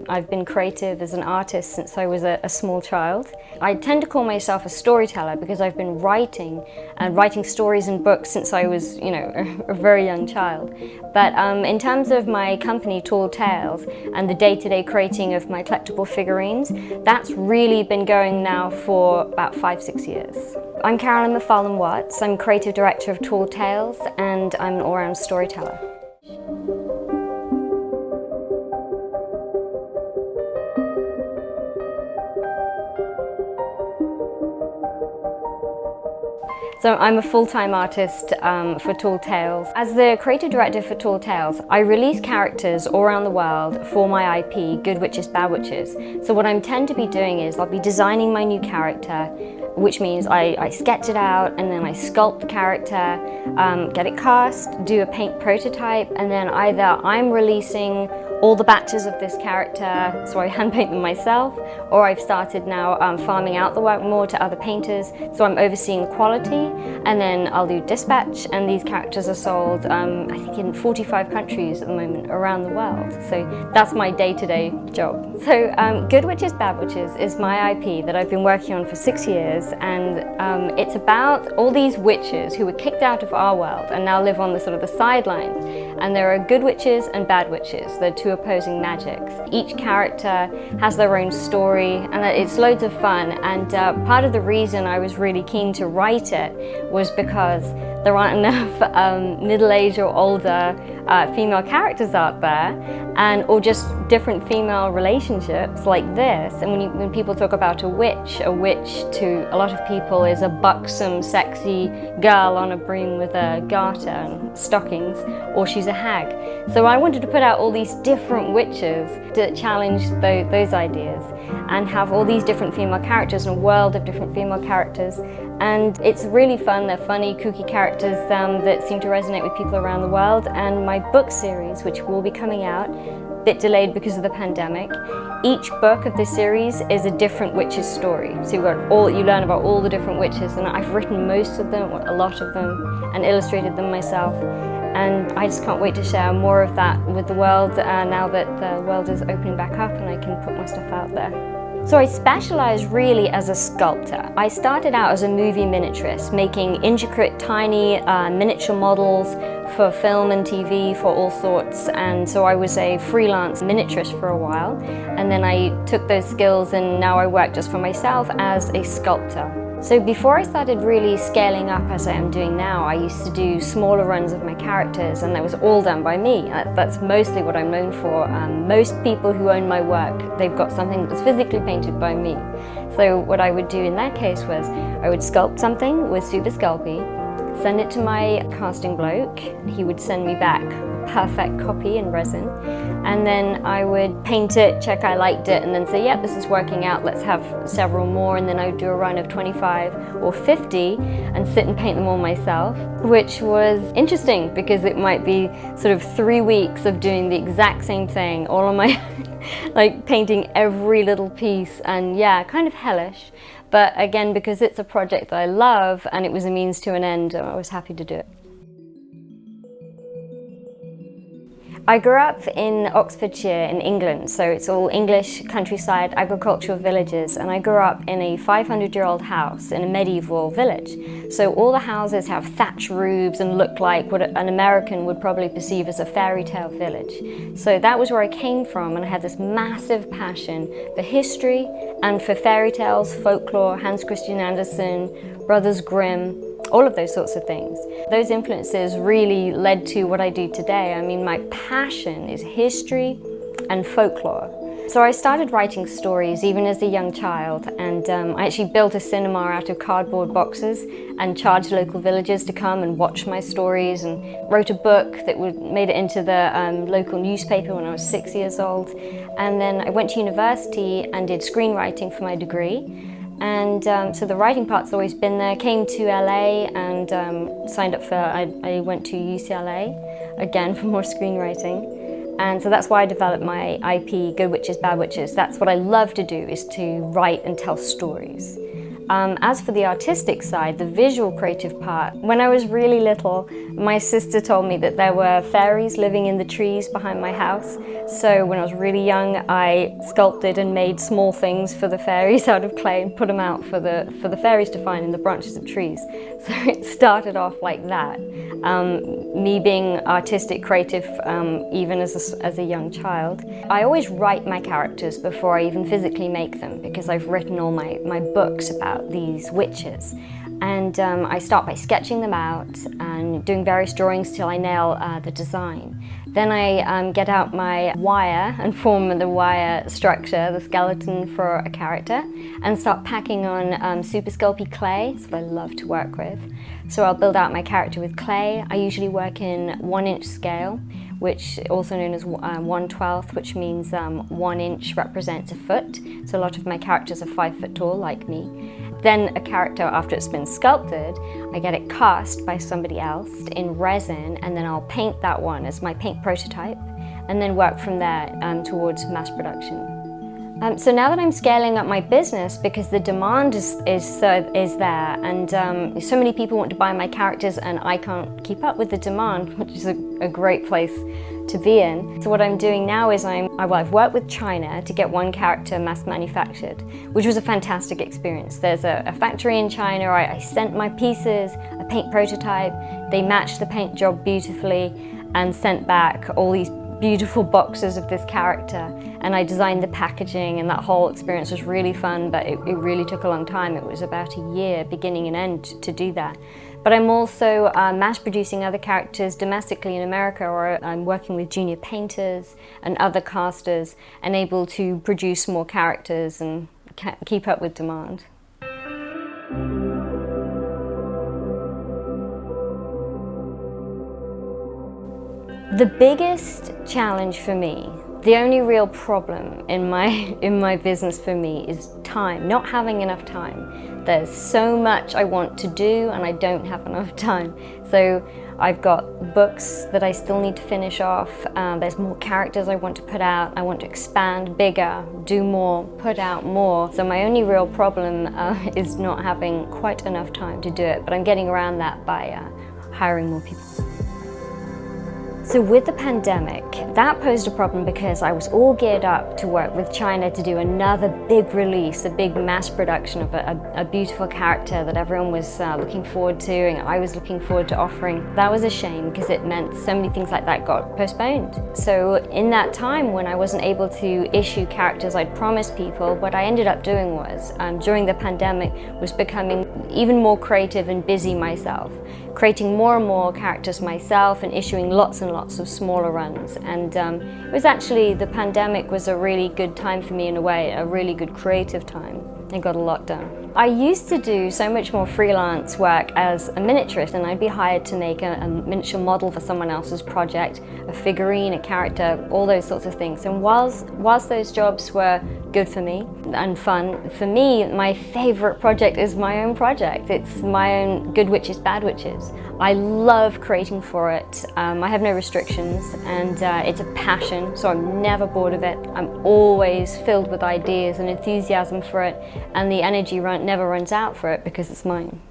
I've been creative as an artist since I was a small child. I tend to call myself a storyteller because I've been writing stories and books since I was, a very young child. But in terms of my company, Tall Tales, and the day-to-day creating of my collectible figurines, that's really been going now for about 5-6 years. I'm McFarlane-Watts. I'm creative director of Tall Tales, and I'm an all-round storyteller. So I'm a full-time artist for Tall Tales. As the creative director for Tall Tales, I release characters all around the world for my IP, Good Witches, Bad Witches. So what I tend to be doing is I'll be designing my new character, which means I sketch it out and then I sculpt the character, get it cast, do a paint prototype, and then either I'm releasing all the batches of this character, so I hand paint them myself, or I've started now farming out the work more to other painters, so I'm overseeing the quality, and then I'll do dispatch, and these characters are sold, I think in 45 countries at the moment around the world. So that's my day-to-day job. So Good Witches, Bad Witches is my IP that I've been working on for 6 years, and it's about all these witches who were kicked out of our world and now live on the sort of the sidelines. And there are good witches and bad witches. They're two opposing magics. Each character has their own story, and it's loads of fun. And part of the reason I was really keen to write it was because there aren't enough middle-aged or older female characters out there, or just different female relationships like this. And when people talk about a witch to a lot of people is a buxom, sexy girl on a broom with a garter and stockings, or she's a hag. So I wanted to put out all these different witches to challenge those ideas and have all these different female characters and a world of different female characters. And it's really fun. They're funny, kooky characters that seem to resonate with people around the world. And my book series, which will be coming out, a bit delayed because of the pandemic, each book of this series is a different witch's story. So you learn about all the different witches, and I've written most of them, a lot of them, and illustrated them myself. And I just can't wait to share more of that with the world now that the world is opening back up and I can put my stuff out there. So I specialize really as a sculptor. I started out as a movie miniaturist, making intricate, tiny miniature models for film and TV for all sorts. And so I was a freelance miniaturist for a while. And then I took those skills and now I work just for myself as a sculptor. So before I started really scaling up as I am doing now, I used to do smaller runs of my characters, and that was all done by me. That's mostly what I'm known for. Most people who own my work, they've got something that's physically painted by me. So what I would do in that case was I would sculpt something with Super Sculpey, send it to my casting bloke, and he would send me back a perfect copy in resin, and then I would paint it, check I liked it, and then say, yeah, this is working out, let's have several more, and then I would do a run of 25 or 50 and sit and paint them all myself, which was interesting because it might be sort of 3 weeks of doing the exact same thing, all on my like painting every little piece, and yeah, kind of hellish. But again, because it's a project that I love and it was a means to an end, I was happy to do it. I grew up in Oxfordshire in England, so it's all English countryside agricultural villages, and I grew up in a 500-year-old house in a medieval village. So all the houses have thatch roofs and look like what an American would probably perceive as a fairy tale village. So that was where I came from, and I had this massive passion for history and for fairy tales, folklore, Hans Christian Andersen, Brothers Grimm, all of those sorts of things. Those influences really led to what I do today. I mean, my passion is history and folklore. So I started writing stories even as a young child, and I actually built a cinema out of cardboard boxes and charged local villagers to come and watch my stories, and wrote a book that made it into the local newspaper when I was 6 years old. And then I went to university and did screenwriting for my degree. And so the writing part's always been there. Came to LA and signed up for, I went to UCLA again for more screenwriting. And so that's why I developed my IP, Good Witches, Bad Witches. That's what I love to do, is to write and tell stories. As for the artistic side, the visual creative part, when I was really little, my sister told me that there were fairies living in the trees behind my house. So when I was really young, I sculpted and made small things for the fairies out of clay and put them out for the fairies to find in the branches of trees. So it started off like that. Me being artistic, creative, even as a young child. I always write my characters before I even physically make them, because I've written all my books about these witches. And I start by sketching them out and doing various drawings till I nail the design. Then I get out my wire and form the wire structure, the skeleton for a character, and start packing on super sculpty clay. That's what I love to work with. So I'll build out my character with clay. I usually work in 1-inch scale, which also known as 1/12, which means 1 inch represents a foot. So a lot of my characters are 5 foot tall, like me. Then a character, after it's been sculpted, I get it cast by somebody else in resin, and then I'll paint that one as my paint prototype, and then work from there towards mass production. So now that I'm scaling up my business, because the demand is there, and so many people want to buy my characters, and I can't keep up with the demand, which is a great place to be in. So what I'm doing now is I've worked with China to get one character mass manufactured, which was a fantastic experience. There's a factory in China. I sent my pieces, a paint prototype. They matched the paint job beautifully and sent back all these beautiful boxes of this character, and I designed the packaging, and that whole experience was really fun, but it really took a long time. It was about a year, beginning and end, to do that. But I'm also mass producing other characters domestically in America, or I'm working with junior painters and other casters, and able to produce more characters and keep up with demand. The biggest challenge for me, the only real problem in my business for me, is time, not having enough time. There's so much I want to do and I don't have enough time. So I've got books that I still need to finish off. There's more characters I want to put out. I want to expand bigger, do more, put out more. So my only real problem is not having quite enough time to do it, but I'm getting around that by hiring more people. So with the pandemic, that posed a problem because I was all geared up to work with China to do another big release, a big mass production of a beautiful character that everyone was looking forward to, and I was looking forward to offering. That was a shame because it meant so many things like that got postponed. So in that time when I wasn't able to issue characters I'd promised people, what I ended up doing was, during the pandemic, was becoming even more creative and busy myself, creating more and more characters myself and issuing lots and lots of smaller runs. And it was actually, the pandemic was a really good time for me in a way, a really good creative time. I got a lot done. I used to do so much more freelance work as a miniaturist, and I'd be hired to make a miniature model for someone else's project, a figurine, a character, all those sorts of things. And whilst those jobs were good for me and fun, for me, my favorite project is my own project. It's my own Good Witches, Bad Witches. I love creating for it. I have no restrictions, and it's a passion, so I'm never bored of it. I'm always filled with ideas and enthusiasm for it, and the energy never runs out for it because it's mine.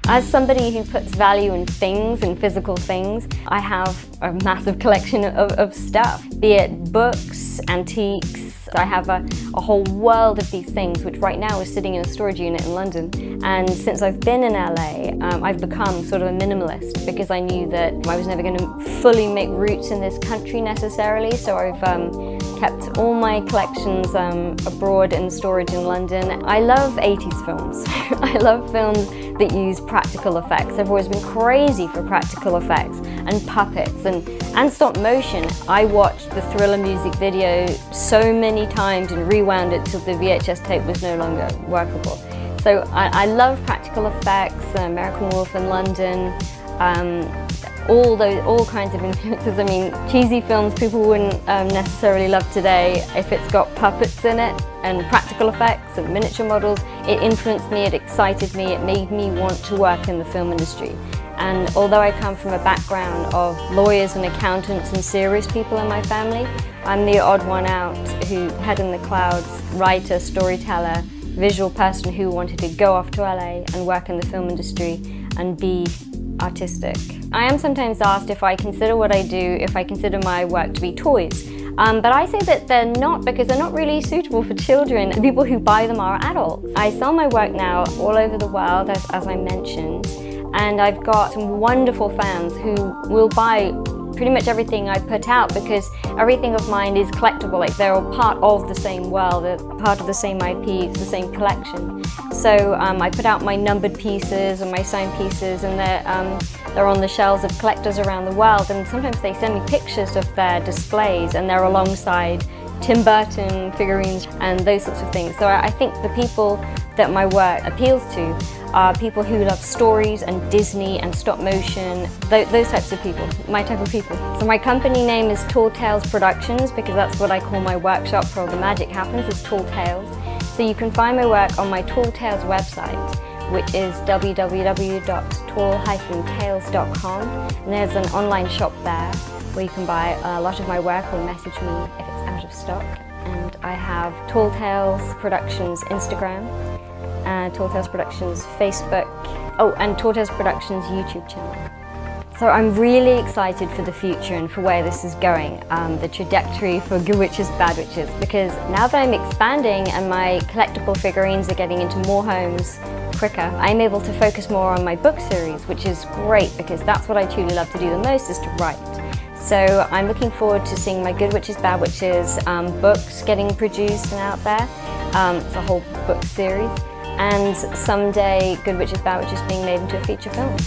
As somebody who puts value in things, in physical things, I have a massive collection of stuff, be it books, antiques. I have a whole world of these things, which right now is sitting in a storage unit in London. And since I've been in LA, I've become sort of a minimalist because I knew that I was never going to fully make roots in this country necessarily. So I've kept all my collections abroad in storage in London. I love 80s films. I love films that use practical effects. I've always been crazy for practical effects and puppets and stop motion. I watched the Thriller music video so many times and rewound it till the VHS tape was no longer workable. So I love practical effects, American Wolf in London, all kinds of influences. I mean, cheesy films people wouldn't necessarily love today. If it's got puppets in it and practical effects and miniature models, it influenced me, it excited me, it made me want to work in the film industry. And although I come from a background of lawyers and accountants and serious people in my family, I'm the odd one out who, head in the clouds, writer, storyteller, visual person who wanted to go off to LA and work in the film industry and be artistic. I am sometimes asked if I consider what I do, if I consider my work to be toys. But I say that they're not, because they're not really suitable for children. The people who buy them are adults. I sell my work now all over the world, as I mentioned, and I've got some wonderful fans who will buy pretty much everything I put out, because everything of mine is collectible. Like, they're all part of the same world, they're part of the same IP, it's the same collection. So I put out my numbered pieces and my signed pieces, and they're on the shelves of collectors around the world, and sometimes they send me pictures of their displays, and they're alongside Tim Burton figurines and those sorts of things. So I think the people that my work appeals to are people who love stories and Disney and stop motion, those types of people, my type of people. So my company name is Tall Tales Productions, because that's what I call my workshop where all the magic happens, is Tall Tales. So you can find my work on my Tall Tales website, which is www.tall-tales.com, and there's an online shop there where you can buy a lot of my work or message me if it's out of stock. And I have Tall Tales Productions Instagram, Tall Tales Productions Facebook, and Tall Tales Productions YouTube channel. So I'm really excited for the future and for where this is going, the trajectory for Good Witches, Bad Witches, because now that I'm expanding and my collectible figurines are getting into more homes quicker, I'm able to focus more on my book series, which is great, because that's what I truly love to do the most, is to write. So I'm looking forward to seeing my Good Witches, Bad Witches books getting produced and out there. It's a whole book series. And someday Good Witches, Bad Witches being made into a feature film.